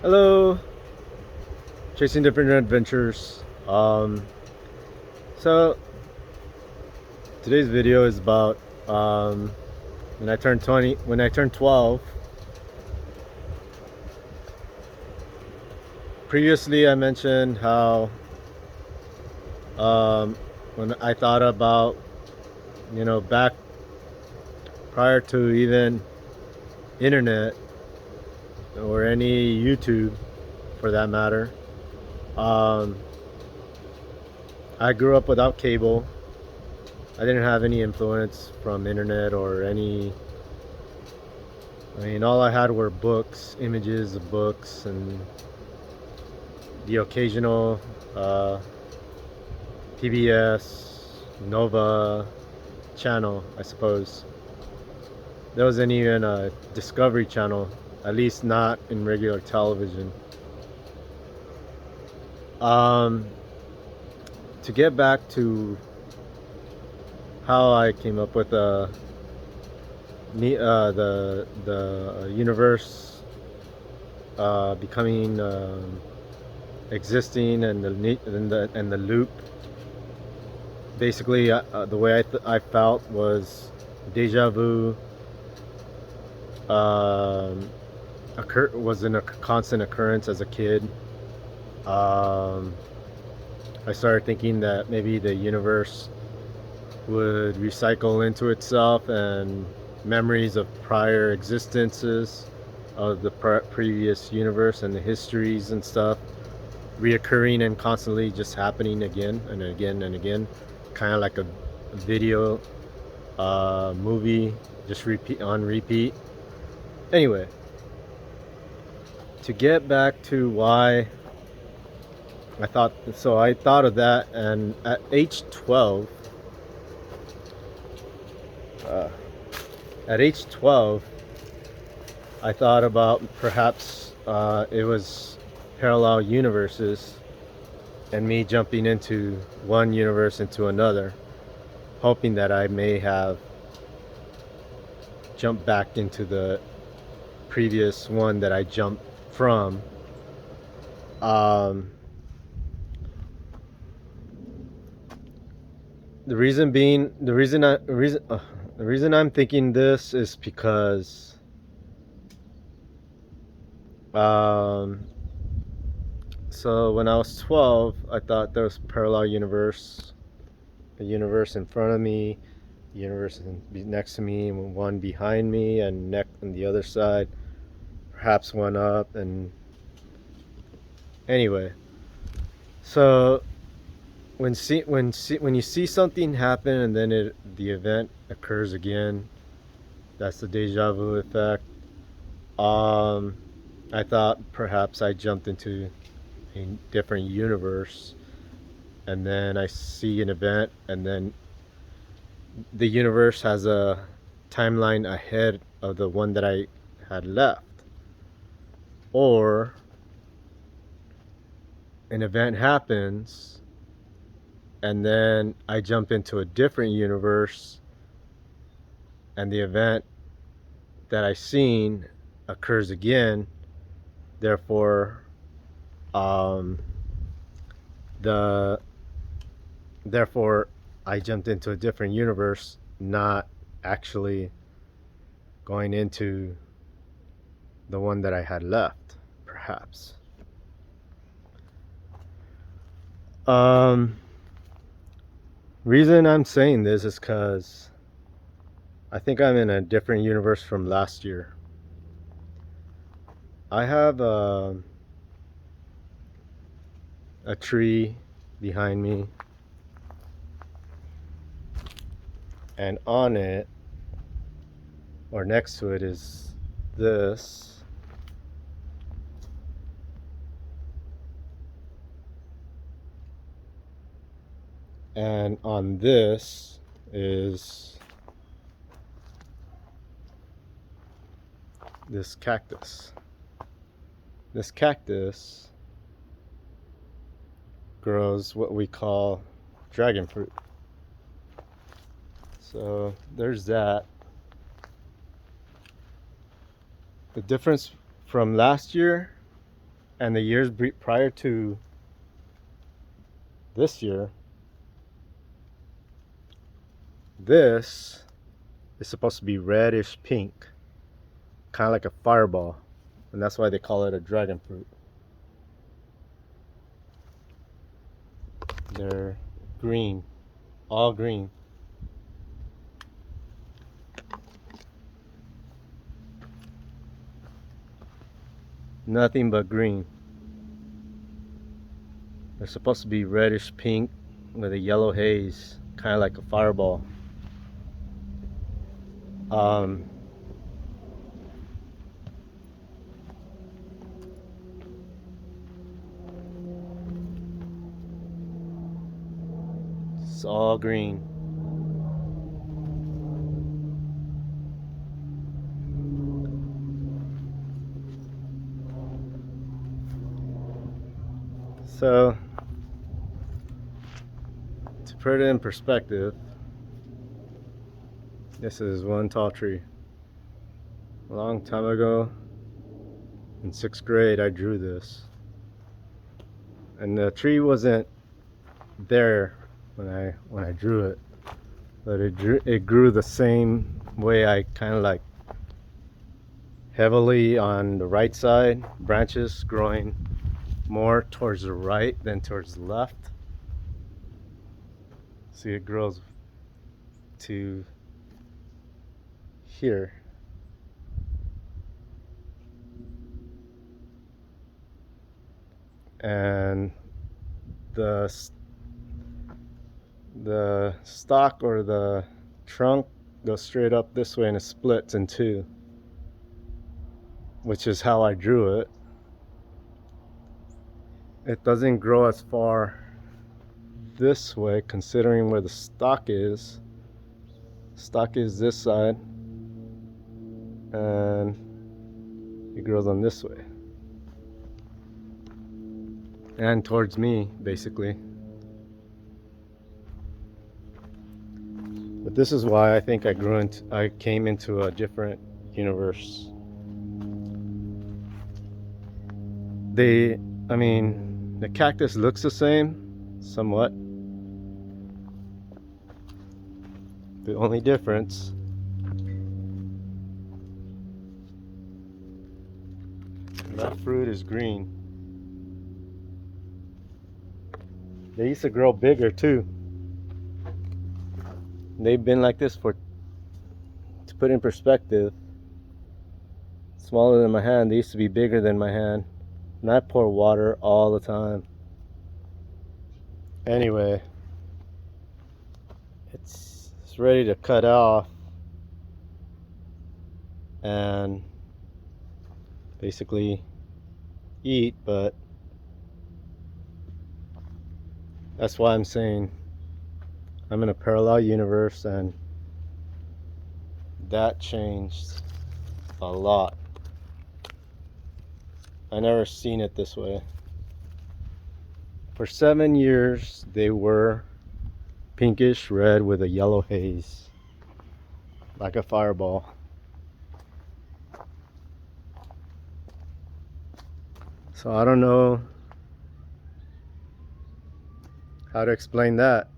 Hello, chasing different adventures. So today's video is about when I turned 20, when I turned 12. Previously, I mentioned how um, when I thought about, back prior to even internet or any YouTube for that matter, um, I grew up without cable. I didn't have any influence from internet or any. I mean, all I had were books, images of books, and the occasional uh, PBS, Nova channel, I suppose. There wasn't even a Discovery Channel, at least not in regular television. Um, to get back to how I came up with the universe becoming existing and the loop. Basically, the way I felt was deja vu. Um, was in a constant occurrence as a kid. Um, I started thinking that maybe the universe would recycle into itself, and memories of prior existences of the previous universe and the histories and stuff reoccurring and constantly just happening again and again and again, kind of like a video movie, just repeat on repeat. Anyway, to get back to why I thought of that, and at age 12, uh, at age 12, I thought about perhaps it was parallel universes and me jumping into one universe into another, hoping that I may have jumped back into the previous one that I jumped from. Um, the reason I'm thinking this is because um, so when I was 12, I thought there was a parallel universe, a universe in front of me, a universe next to me, and one behind me, and on the other side, perhaps one up. And anyway, so when you see something happen and then the event occurs again, that's the deja vu effect. Um, I thought perhaps I jumped into a different universe, and then I see an event, and then the universe has a timeline ahead of the one that I had left. Or an event happens, and then I jump into a different universe, and the event that I seen occurs again. Therefore, um, the therefore I jumped into a different universe, not actually going into the one that I had left, perhaps. Um, reason I'm saying this is because I think I'm in a different universe from last year. I have a tree behind me, and on it or next to it is this. And on this is this cactus. This cactus grows what we call dragon fruit. So there's that. The difference from last year And the years prior to this year, this is supposed to be reddish pink, kind of like a fireball, and that's why they call it a dragon fruit. They're green, all green. Nothing but green. They're supposed to be reddish pink with a yellow haze, kind of like a fireball. It's all green. So, to put it in perspective, this is one tall tree. A long time ago, in 6th grade, I drew this. And the tree wasn't there when I drew it, but it grew the same way. I kind of like heavily on the right side, branches growing more towards the right than towards the left. See, it grows to here. And the stalk or the trunk goes straight up this way and it splits in two, which is how I drew it. It doesn't grow as far this way considering where the stalk is. Stalk is this side and it grows on this way and towards me basically. But this is why I think I came into a different universe. I mean, the cactus looks the same, somewhat. The only difference that fruit is green. They used to grow bigger too. They've been like this to put in perspective, smaller than my hand. They used to be bigger than my hand. And I pour water all the time. Anyway, it's ready to cut off and basically eat, but that's why I'm saying I'm in a parallel universe, and that changed a lot. I never seen it this way. For 7 years they were pinkish red with a yellow haze, like a fireball. So I don't know how to explain that.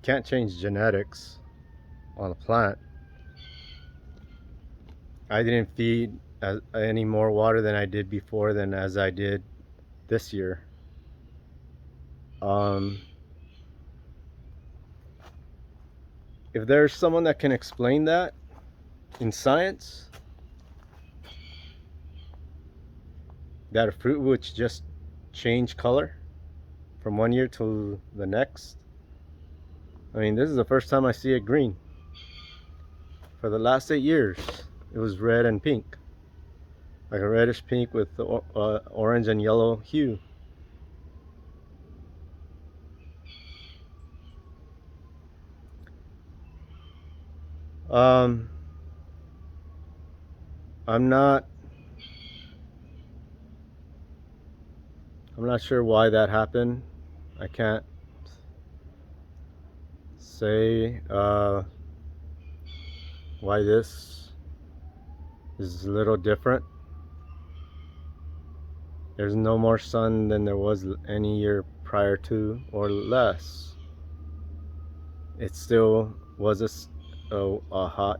Can't change genetics on a plant. I didn't feed any more water than I did before than as I did this year. If there's someone that can explain that in science, that a fruit would just change color from one year to the next. I mean, this is the first time I see it green. For the last 8 years, it was red and pink, like a reddish pink with the orange and yellow hue. I'm not sure why that happened. I can't say why this is a little different. There's no more sun than there was any year prior to, or less. It still was a hot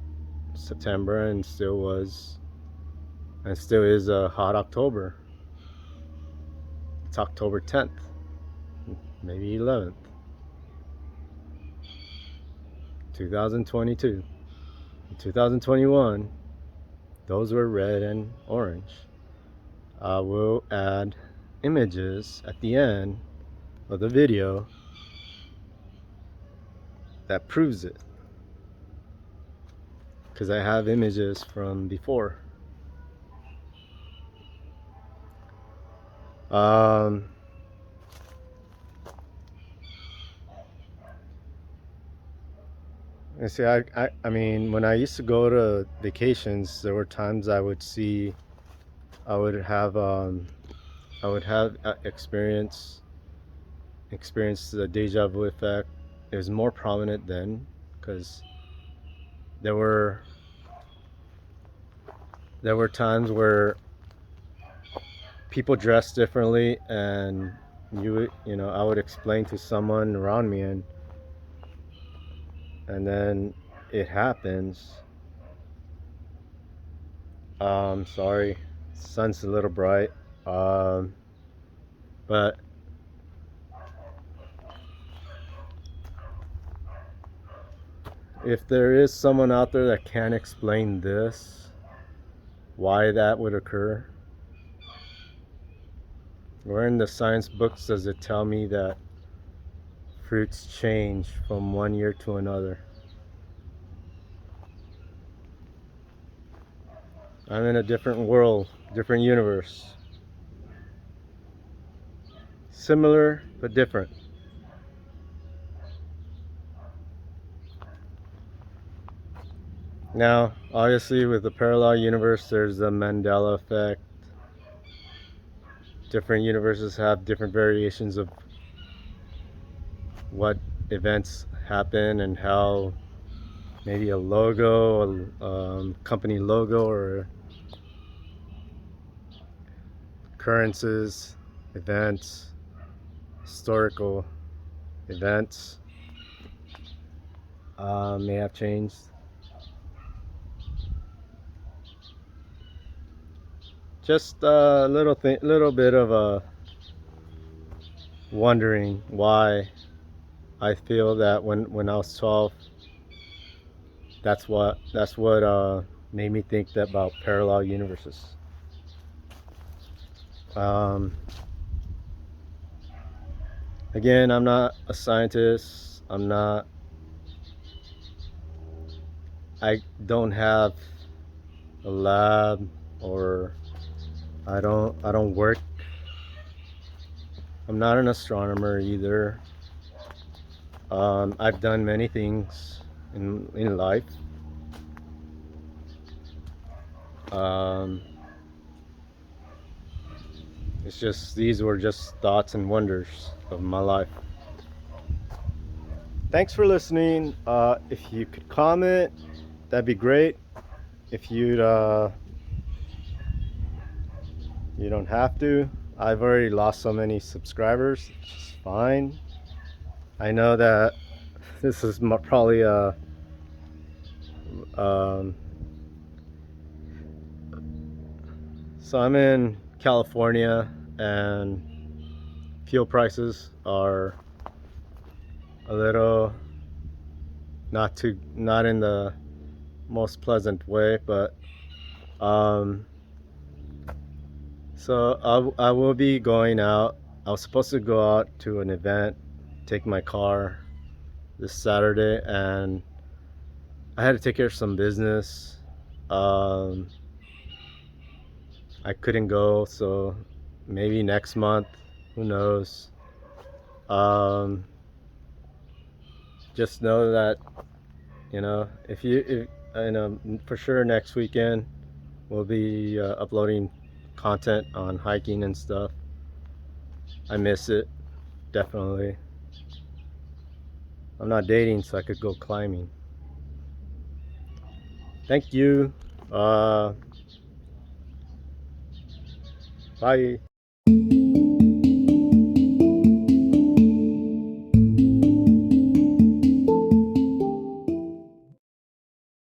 September, and still was, and still is a hot October. It's October 10th, maybe 11th, 2022. In 2021, those were red and orange. I will add images at the end of the video that proves it, because I have images from before. And see, I mean, when I used to go to vacations, there were times I would see, I would have experience the deja vu effect. It was more prominent then, because there were times where people dressed differently, and you know, I would explain to someone around me, and then it happens. Sorry, sun's a little bright, but if there is someone out there that can explain this, why that would occur, where in the science books does it tell me that fruits change from one year to another? I'm in a different world, different universe. Similar, but different. Now, obviously, with the parallel universe, there's the Mandela effect. Different universes have different variations of what events happen, and how maybe a logo, a company logo, or occurrences, events, historical events may have changed. Just a little bit of a wondering why I feel that when I was 12, that's what made me think that about parallel universes. Again, I'm not a scientist. I don't have a lab, or I don't work. I'm not an astronomer either. I've done many things in life. It's just, these were just thoughts and wonders of my life. Thanks for listening. If you could comment, that'd be great. If you'd you don't have to. I've already lost so many subscribers. It's fine. I know that this is probably a so I'm in California, and fuel prices are a little not in the most pleasant way, but so I will be going out. I was supposed to go out to an event, take my car this Saturday, and I had to take care of some business. I couldn't go, so maybe next month, who knows. Just know that, you know, if you know, for sure next weekend we'll be uploading content on hiking and stuff. I miss it, definitely. I'm not dating, so I could go climbing. Thank you. Bye.